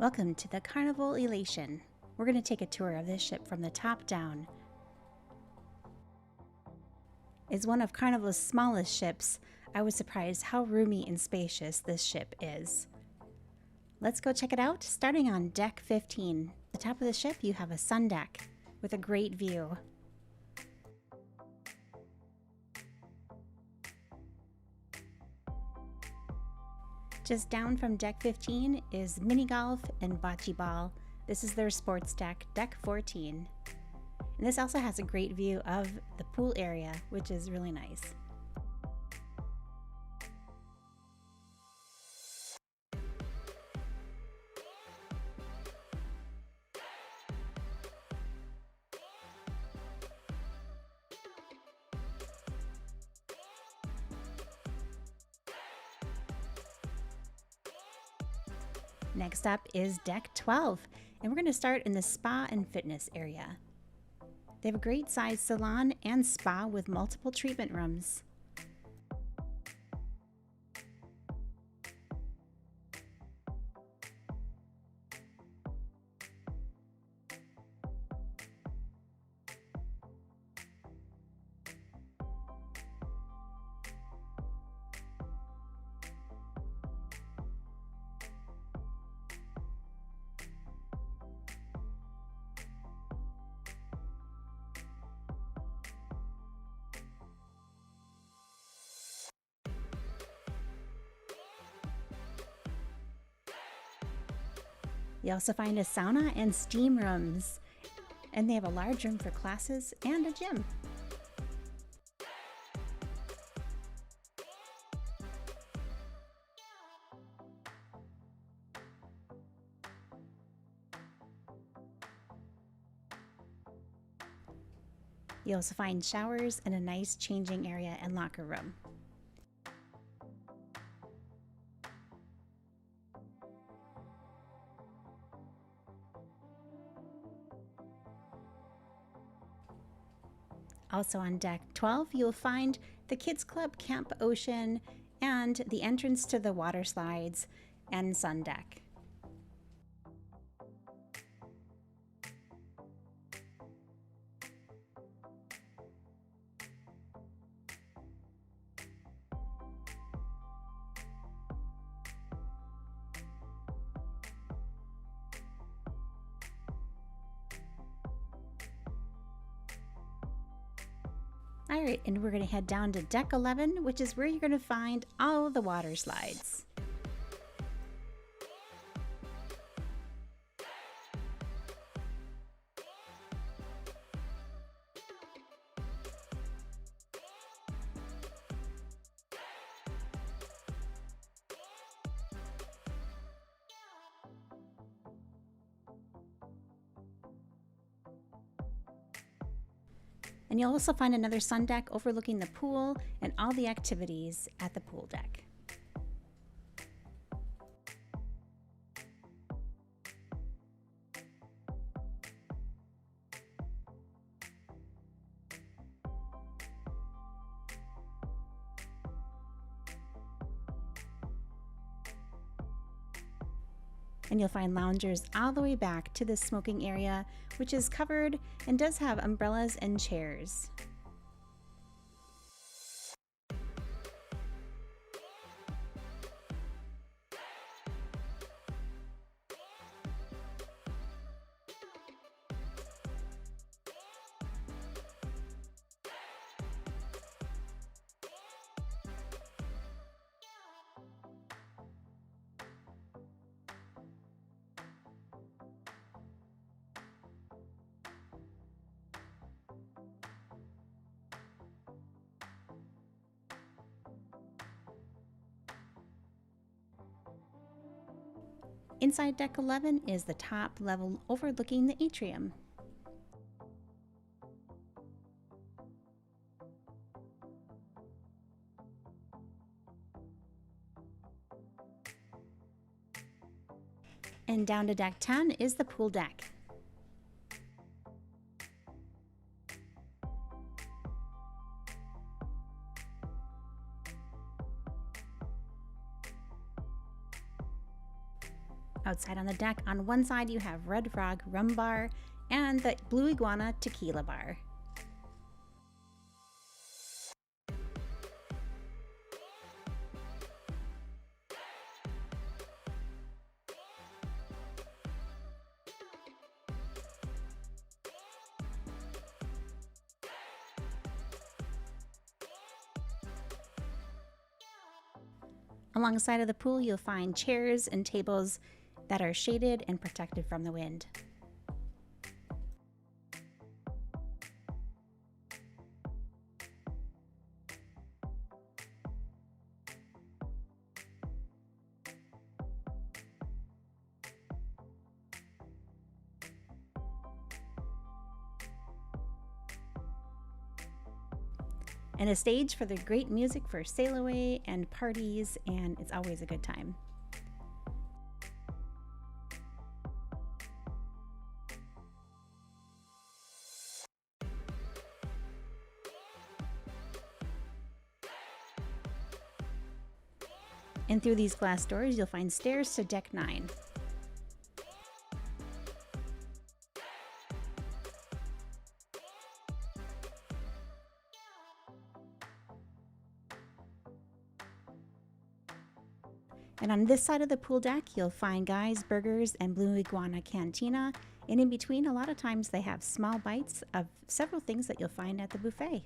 Welcome to the Carnival Elation. We're going to take a tour of this ship from the top down. It's one of Carnival's smallest ships. I was surprised how roomy and spacious this ship is. Let's go check it out, starting on deck 15. At the top of the ship, you have a sun deck with a great view. Just down from deck 15 is mini golf and bocce ball. This is their sports deck, deck 14. And this also has a great view of the pool area, which is really nice. Next up is deck 12, and we're going to start in the spa and fitness area. They have a great sized salon and spa with multiple treatment rooms. You also find a sauna and steam rooms, and they have a large room for classes and a gym. You also find showers and a nice changing area and locker room. Also on deck 12, you'll find the Kids Club Camp Ocean and the entrance to the water slides and sun deck. All right, and we're going to head down to deck 11, which is where you're going to find all the water slides. And you'll also find another sun deck overlooking the pool and all the activities at the pool deck. And you'll find loungers all the way back to the smoking area, which is covered and does have umbrellas and chairs. Inside deck 11 is the top level overlooking the atrium. And down to deck 10 is the pool deck. Outside on the deck, on one side you have Red Frog Rum Bar and the Blue Iguana Tequila Bar. Alongside of the pool, you'll find chairs and tables that are shaded and protected from the wind. And a stage for the great music for sail away and parties, and it's always a good time. And through these glass doors, you'll find stairs to deck 9. And on this side of the pool deck, you'll find Guy's Burgers and Blue Iguana Cantina. And in between, a lot of times they have small bites of several things that you'll find at the buffet.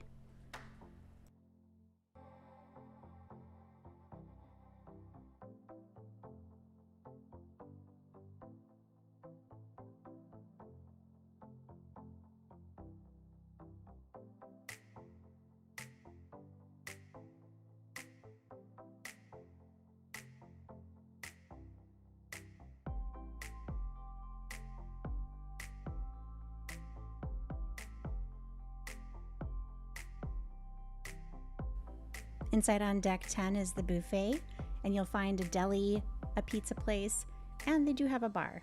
Inside on deck 10 is the buffet, and you'll find a deli, a pizza place, and they do have a bar.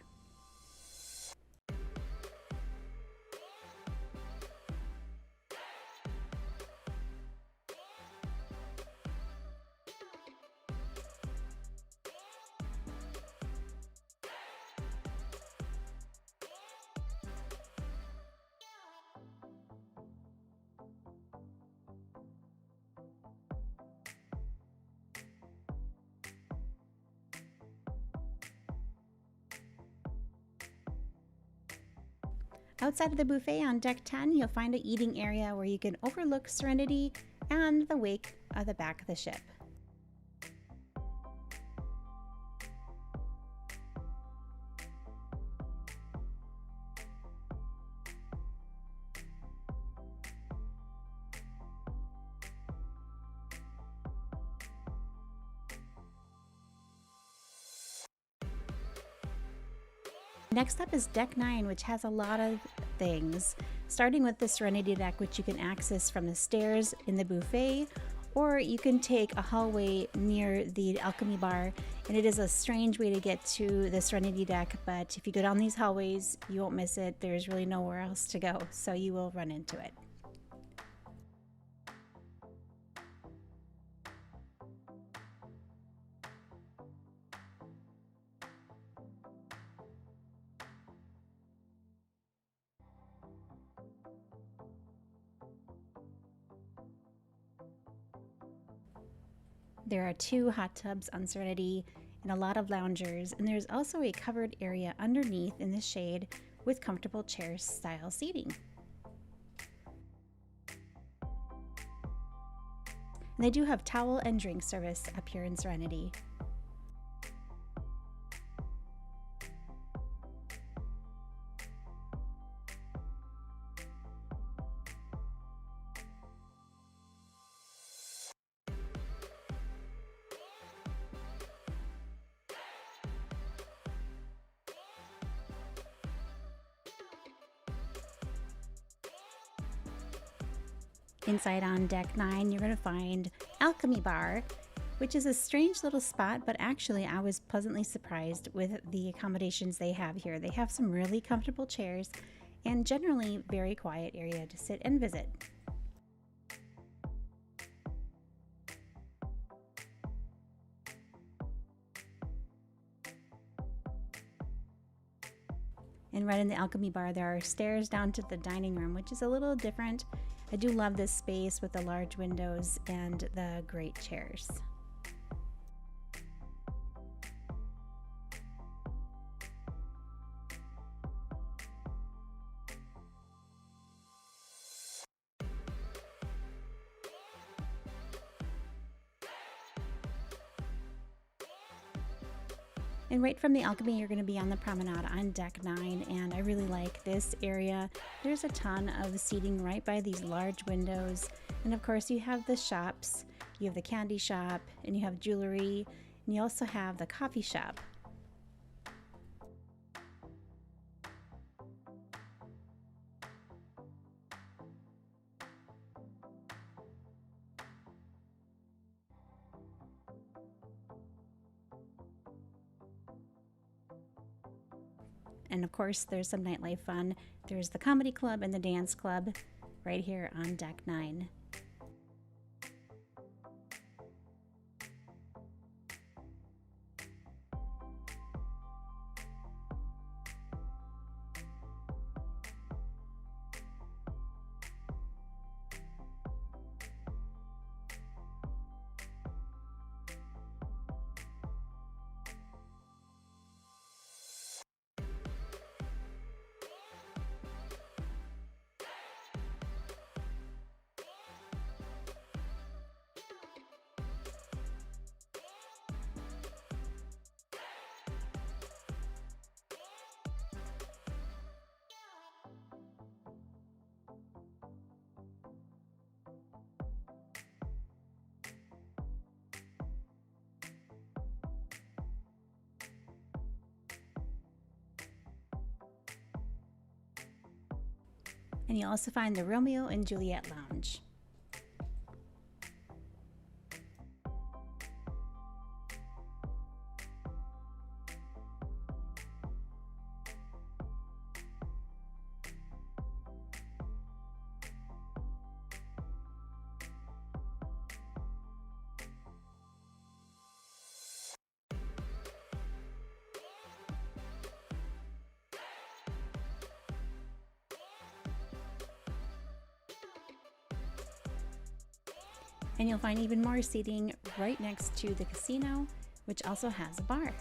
Outside of the buffet on deck 10, you'll find an eating area where you can overlook Serenity and the wake of the back of the ship. Next up is deck 9, which has a lot of things, starting with the Serenity deck, which you can access from the stairs in the buffet, or you can take a hallway near the alchemy bar, and it is a strange way to get to the Serenity deck, but if you go down these hallways, you won't miss it. There's really nowhere else to go, so you will run into it. There are 2 hot tubs on Serenity and a lot of loungers, and there's also a covered area underneath in the shade with comfortable chair style seating. And they do have towel and drink service up here in Serenity. Inside on deck 9, you're going to find Alchemy Bar, which is a strange little spot, but actually I was pleasantly surprised with the accommodations they have here. They have some really comfortable chairs and generally very quiet area to sit and visit. And right in the Alchemy Bar, there are stairs down to the dining room, which is a little different. I do love this space with the large windows and the great chairs. And right from the Alchemy, you're going to be on the promenade on deck 9, and I really like this area. There's a ton of seating right by these large windows, and of course you have the shops. You have the candy shop, and you have jewelry, and you also have the coffee shop. And of course, there's some nightlife fun. There's the comedy club and the dance club right here on deck 9. And you'll also find the Romeo and Juliet Lounge. And you'll find even more seating right next to the casino, which also has a bar.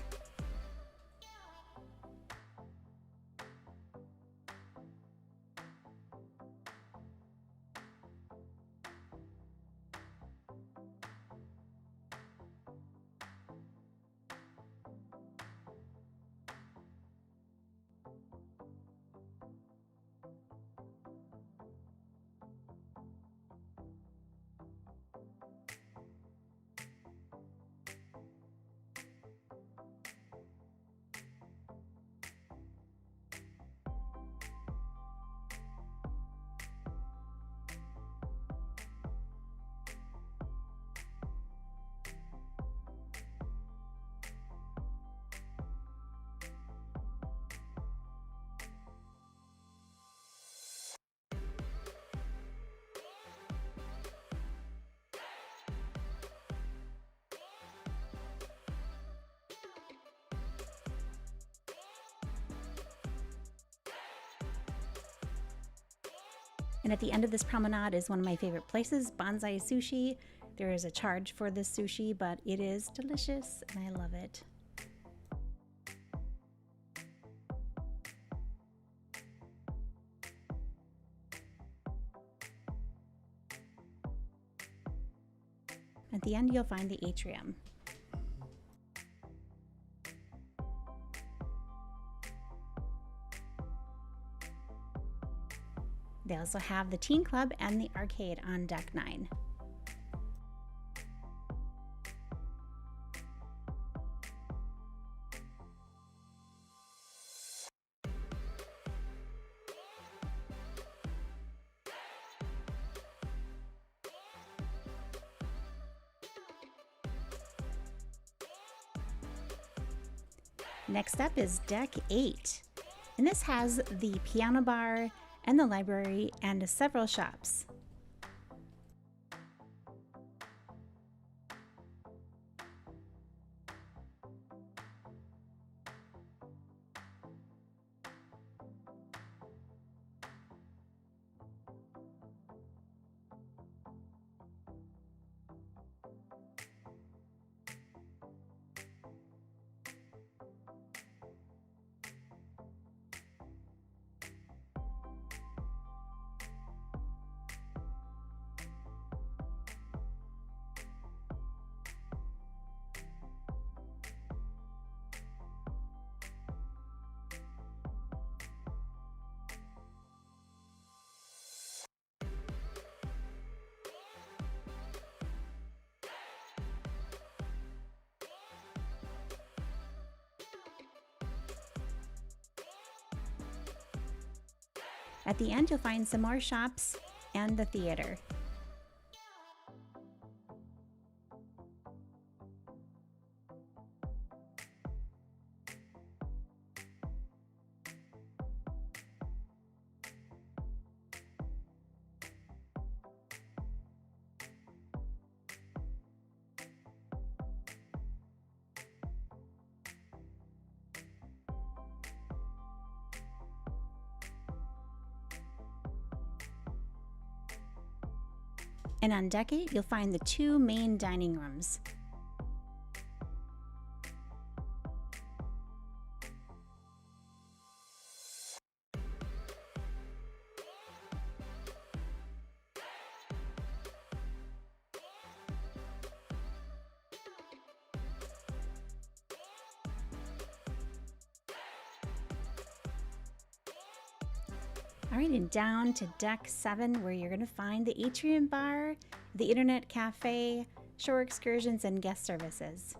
And at the end of this promenade is one of my favorite places, Bonsai Sushi. There is a charge for this sushi, but it is delicious and I love it. At the end, you'll find the atrium. They also have the teen club and the arcade on deck 9. Next up is deck 8, and this has the piano bar and the library and several shops. At the end, you'll find some more shops and the theater. And on deck 8, you'll find the 2 main dining rooms. All right, and down to deck 7, where you're going to find the atrium bar, the internet cafe, shore excursions, and guest services.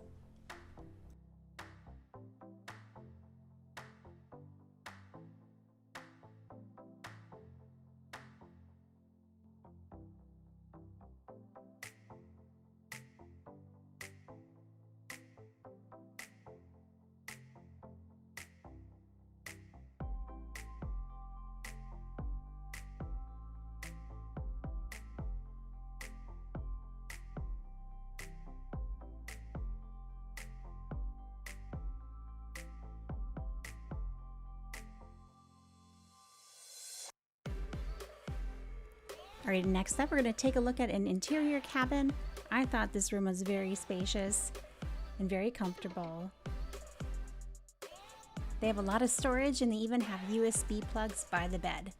All right, next up, we're going to take a look at an interior cabin. I thought this room was very spacious and very comfortable. They have a lot of storage, and they even have USB plugs by the bed.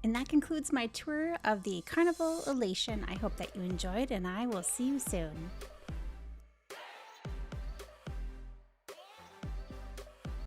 And that concludes my tour of the Carnival Elation. I hope that you enjoyed, and I will see you soon.